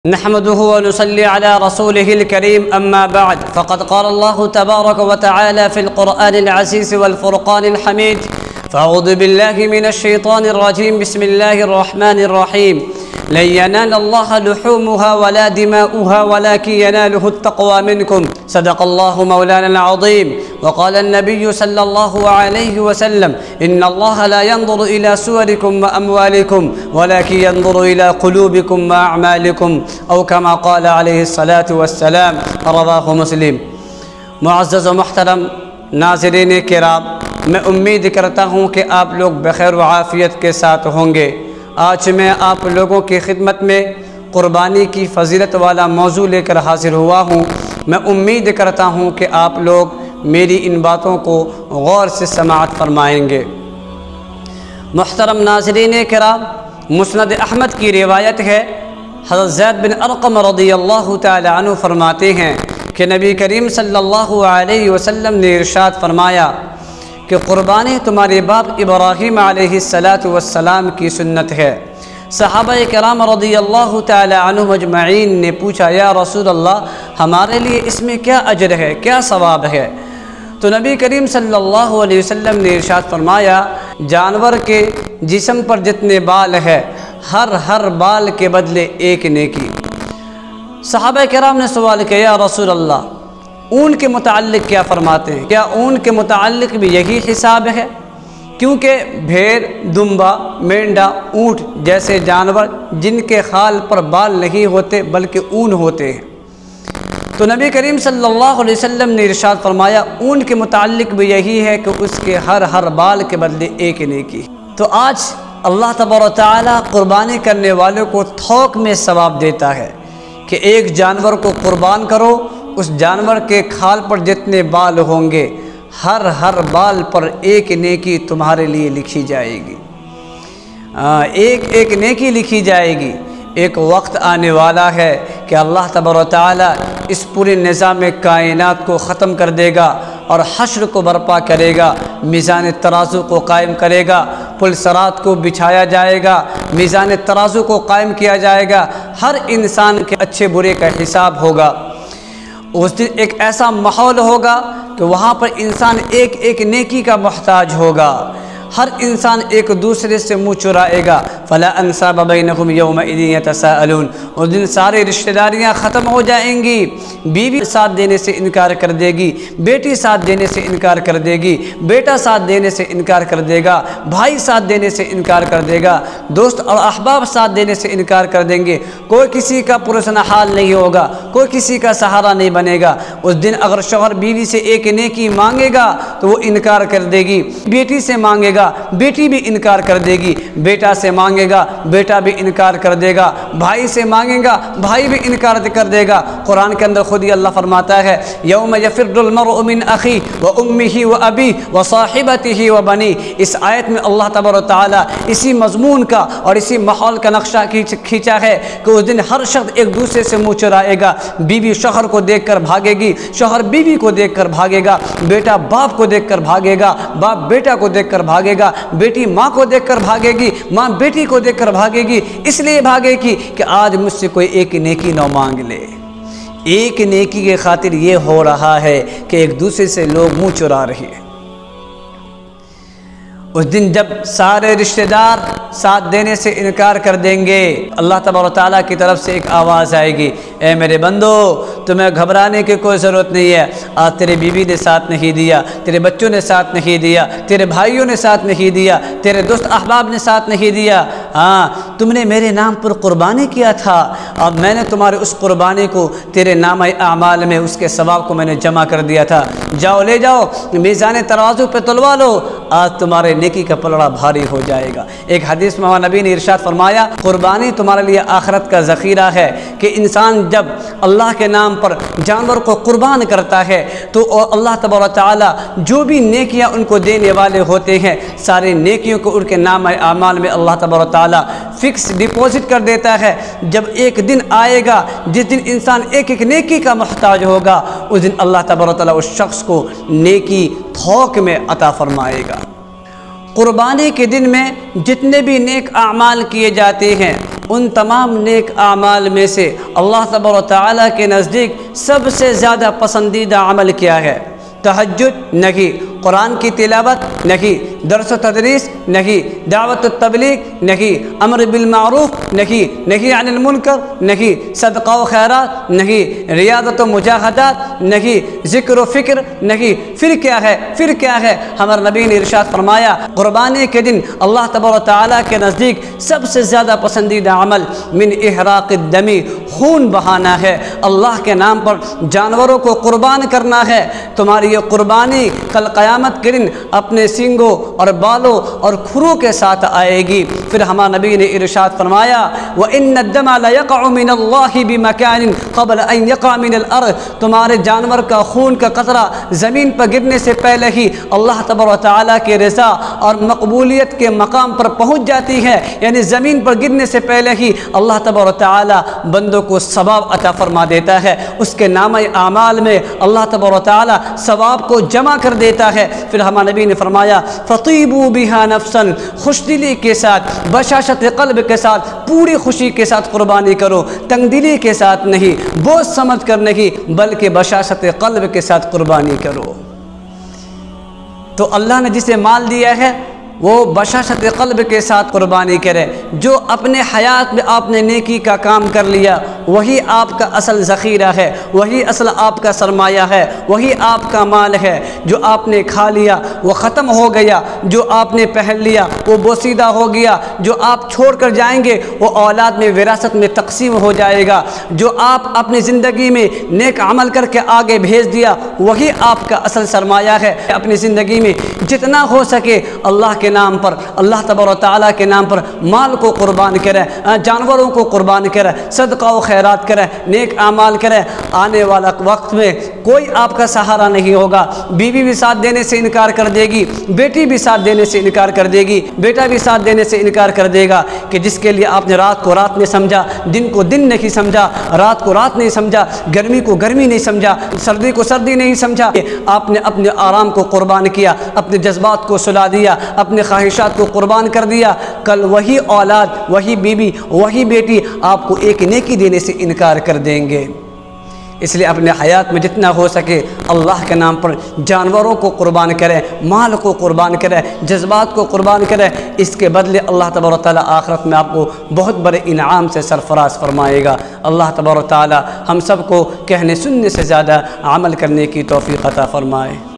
نحمده ونصلي على رسوله الكريم أما بعد فقد قال الله تبارك وتعالى في القرآن العزيز والفرقان الحميد فأعوذ بالله من الشيطان الرجيم بسم الله الرحمن الرحيم لن ينال الله لحومها ولا دماؤها ولكن يناله التقوى منكم صدق الله مولانا العظيم وقال النبي صلى الله عليه وسلم إن الله لا ينظر إلى صوركم وأموالكم ولكن ينظر إلى قلوبكم وأعمالكم أو كما قال عليه الصلاة والسلام رواه مسلم۔ معزز و محترم ناظرین کرام، میں امید کرتا ہوں کہ آپ لوگ بخیر و عافیت کے ساتھ ہوں گے۔ آج میں آپ لوگوں کی خدمت میں قربانی کی فضیلت والا موضوع لے کر حاضر ہوا ہوں۔ میں امید کرتا ہوں کہ آپ لوگ میری ان باتوں کو غور سے سماعت فرمائیں گے۔ محترم ناظرین کرام، مسند احمد کی روایت ہے، حضرت زید بن ارقم رضی اللہ تعالی عنہ فرماتے ہیں کہ نبی کریم صلی اللہ علیہ وسلم نے ارشاد فرمایا کہ قربانی تمہارے باپ ابراہیم علیہ السلام کی سنت ہے۔ صحابہ کرام رضی اللہ تعالی عنہ مجمعین نے پوچھا، یا رسول اللہ، ہمارے لیے اس میں کیا اجر ہے، کیا ثواب ہے؟ تو نبی کریم صلی اللہ علیہ وسلم نے ارشاد فرمایا، جانور کے جسم پر جتنے بال ہے، ہر بال کے بدلے ایک نیکی۔ صحابہ کرام نے سوال کیا، یا رسول اللہ، اون کے متعلق کیا فرماتے ہیں؟ کیا اون کے متعلق بھی یہی حساب ہے؟ کیونکہ بھیڑ، دمبا، مینڈا، اونٹ جیسے جانور جن کے خال پر بال نہیں ہوتے بلکہ اون ہوتے ہیں۔ تو نبی کریم صلی اللہ علیہ وسلم نے ارشاد فرمایا، اون کے متعلق بھی یہی ہے کہ اس کے ہر بال کے بدلے ایک نیکی۔ تو آج اللہ تبارک و تعالیٰ قربانی کرنے والوں کو تھوک میں ثواب دیتا ہے کہ ایک جانور کو قربان کرو، اس جانور کے کھال پر جتنے بال ہوں گے، ہر بال پر ایک نیکی تمہارے لیے لکھی جائے گی، ایک نیکی لکھی جائے گی۔ ایک وقت آنے والا ہے کہ اللہ تبارک و تعالیٰ اس پورے نظام کائنات کو ختم کر دے گا اور حشر کو برپا کرے گا، میزان ترازو کو قائم کرے گا، پل صراط کو بچھایا جائے گا، میزان ترازو کو قائم کیا جائے گا، ہر انسان کے اچھے برے کا حساب ہوگا۔ اس دن ایک ایسا ماحول ہوگا کہ وہاں پر انسان ایک نیکی کا محتاج ہوگا، ہر انسان ایک دوسرے سے منہ چرائے گا۔ فلا انساب بینہم یومئذ یتساءلون، اس دن سارے رشتہ داریاں ختم ہو جائیں گی، بیوی ساتھ دینے سے انکار کر دے گی، بیٹی ساتھ دینے سے انکار کر دے گی، بیٹا ساتھ دینے سے انکار کر دے گا، بھائی ساتھ دینے سے انکار کر دے گا، دوست اور احباب ساتھ دینے سے انکار کر دیں گے، کوئی کسی کا پرسن حال نہیں ہوگا، کوئی کسی کا سہارا نہیں بنے گا۔ اس دن اگر شوہر بیوی سے ایک نیکی مانگے گا تو وہ انکار کر دے گی، بیٹی سے مانگے گا بیٹی بھی انکار کر دے گی، بیٹا سے مانگے گا بیٹا بھی انکار کر دے گا، بھائی سے مانگے گا بھائی بھی انکار کر دے گا۔ قرآن کے اندر خود ہی اللہ فرماتا ہے، یوم یفر المرء من اخیہ وامہ وابیہ وصاحبتہ وبنیہ۔ اس آیت میں اللہ تبارک و تعالیٰ اسی مضمون کا اور اسی ماحول کا نقشہ کھینچا ہے کہ اس دن ہر شخص ایک دوسرے سے منہ چرائے گا، بیوی شوہر کو دیکھ کر بھاگے گی، شوہر بیوی کو دیکھ کر بھاگے گا، بیٹا باپ کو دیکھ کر بھاگے گا، باپ بیٹا کو دیکھ کر بھاگے گا، بیٹی ماں کو دیکھ کر بھاگے گی، ماں بیٹی کو دیکھ کر بھاگے گی، اس لیے بھاگے گی کہ آج مجھ سے کوئی ایک نیکی نہ مانگ لے۔ ایک نیکی کے خاطر یہ ہو رہا ہے کہ ایک دوسرے سے لوگ منہ چرا رہے ہیں۔ اس دن جب سارے رشتہ دار ساتھ دینے سے انکار کر دیں گے، اللہ تبارک و تعالیٰ کی طرف سے ایک آواز آئے گی، اے میرے بندو، تمہیں گھبرانے کی کوئی ضرورت نہیں ہے، آج تیرے بیوی نے ساتھ نہیں دیا، تیرے بچوں نے ساتھ نہیں دیا، تیرے بھائیوں نے ساتھ نہیں دیا، تیرے دوست احباب نے ساتھ نہیں دیا، ہاں تم نے میرے نام پر قربانی کیا تھا، اب میں نے تمہارے اس قربانی کو تیرے نامہ اعمال میں اس کے ثواب کو میں نے جمع کر دیا تھا، جاؤ لے جاؤ میزان ترازو پہ تلوا لو، آج تمہارے نیکی کا پلڑا بھاری ہو جائے گا۔ ایک حدیث میں نبی نے ارشاد فرمایا، قربانی تمہارے لیے آخرت کا ذخیرہ ہے، کہ انسان جب اللہ کے نام پر جانور کو قربان کرتا ہے تو اللہ تبارک و تعالیٰ جو بھی نیکیاں ان کو دینے والے ہوتے ہیں، سارے نیکیوں کو ان کے نام اعمال میں اللہ تبارک و تعالیٰ فکس ڈپوزٹ کر دیتا ہے۔ جب ایک دن آئے گا جس دن انسان ایک نیکی کا محتاج ہوگا، اس دن اللہ تبارک و تعالیٰ اس شخص کو نیکی تھوک میں عطا فرمائے گا۔ قربانی کے دن میں جتنے بھی نیک اعمال کیے جاتے ہیں ان تمام نیک اعمال میں سے اللہ تبارک و تعالیٰ کے نزدیک سب سے زیادہ پسندیدہ عمل کیا ہے؟ تہجد نہیں، قرآن کی تلاوت نہیں، درس و تدریس نہیں، دعوت التبلیغ نہیں، امر بالمعروف نہیں، نہی عن المنکر نہیں، صدقہ و خیرات نہیں، ریاضت و مجاہدات نہیں، ذکر و فکر نہیں، پھر کیا ہے؟ پھر کیا ہے؟ ہمارے نبی نے ارشاد فرمایا قربانی کے دن اللہ تبارک و تعالیٰ کے نزدیک سب سے زیادہ پسندیدہ عمل من احراق الدم، خون بہانا ہے، اللہ کے نام پر جانوروں کو قربان کرنا ہے۔ تمہاری یہ قربانی کل قیامت کے دن اپنے سینگوں اور بالوں اور کھروں کے ساتھ آئے گی۔ پھر ہمارے نبی نے ارشاد فرمایا وَإِنَّ الدَّمَ لَيَقَعُ مِنَ اللَّهِ بِمَكَانٍ قَبْلَ أَن يَقَعَ مِنَ الْأَرْضِ، تمہارے جانور کا خون کا قطرہ زمین پر گرنے سے پہلے ہی اللہ تبارک و تعالیٰ کے رضا اور مقبولیت کے مقام پر پہنچ جاتی ہے، یعنی زمین پر گرنے سے پہلے ہی اللہ تبارک و تعالیٰ بندوں کو ثواب عطا فرما دیتا ہے، اس کے نامہ اعمال میں اللہ تبارک و تعالیٰ ثواب کو جمع کر دیتا ہے۔ پھر ہمارے نبی نے فرمایا فَطِيبُوا بِهَا نَفْسًا، خوش دلی کے ساتھ، بشاشت قلب کے ساتھ، پوری خوشی کے ساتھ قربانی کرو، تنگ دلی کے ساتھ نہیں، بوجھ سمجھ کر نہیں، بلکہ بشاشت قلب کے ساتھ قربانی کرو۔ تو اللہ نے جسے مال دیا ہے وہ بشاشت قلب کے ساتھ قربانی کرے۔ جو اپنے حیات میں آپ نے نیکی کا کام کر لیا وہی آپ کا اصل ذخیرہ ہے، وہی اصل آپ کا سرمایہ ہے، وہی آپ کا مال ہے۔ جو آپ نے کھا لیا وہ ختم ہو گیا، جو آپ نے پہن لیا وہ بوسیدہ ہو گیا، جو آپ چھوڑ کر جائیں گے وہ اولاد میں وراثت میں تقسیم ہو جائے گا۔ جو آپ اپنی زندگی میں نیک عمل کر کے آگے بھیج دیا وہی آپ کا اصل سرمایہ ہے۔ اپنی زندگی میں جتنا ہو سکے اللہ کے نام پر، اللہ تبارک و تعالیٰ کے نام پر مال کو قربان کرے، جانوروں کو قربان کرے، صدقہ و خیرات کرے، نیک اعمال کرے۔ آنے والا وقت میں کوئی آپ کا سہارا نہیں ہوگا، بیوی بھی ساتھ دینے سے انکار کر دے گی، بیٹی بھی ساتھ دینے سے انکار کر دے گی، بیٹا بھی ساتھ دینے سے انکار کر دے گا، کہ جس کے لیے آپ نے رات کو رات نہیں سمجھا، دن کو دن نہیں سمجھا، رات کو رات نہیں سمجھا، گرمی کو گرمی نہیں سمجھا، سردی کو سردی نہیں سمجھا۔ آپ نے اپنے آرام کو قربان کیا، اپنے جذبات کو سلا دیا، اپنے خواہشات کو قربان کر دیا، کل وہی اولاد، وہی بیوی، وہی بیٹی آپ کو ایک نیکی دینے سے انکار کر دیں گے۔ اس لیے اپنے حیات میں جتنا ہو سکے اللہ کے نام پر جانوروں کو قربان کرے، مال کو قربان کرے، جذبات کو قربان کرے، اس کے بدلے اللہ تبارک و تعالیٰ آخرت میں آپ کو بہت بڑے انعام سے سرفراز فرمائے گا۔ اللہ تبارک و تعالیٰ ہم سب کو کہنے سننے سے زیادہ عمل کرنے کی توفیق عطا فرمائے۔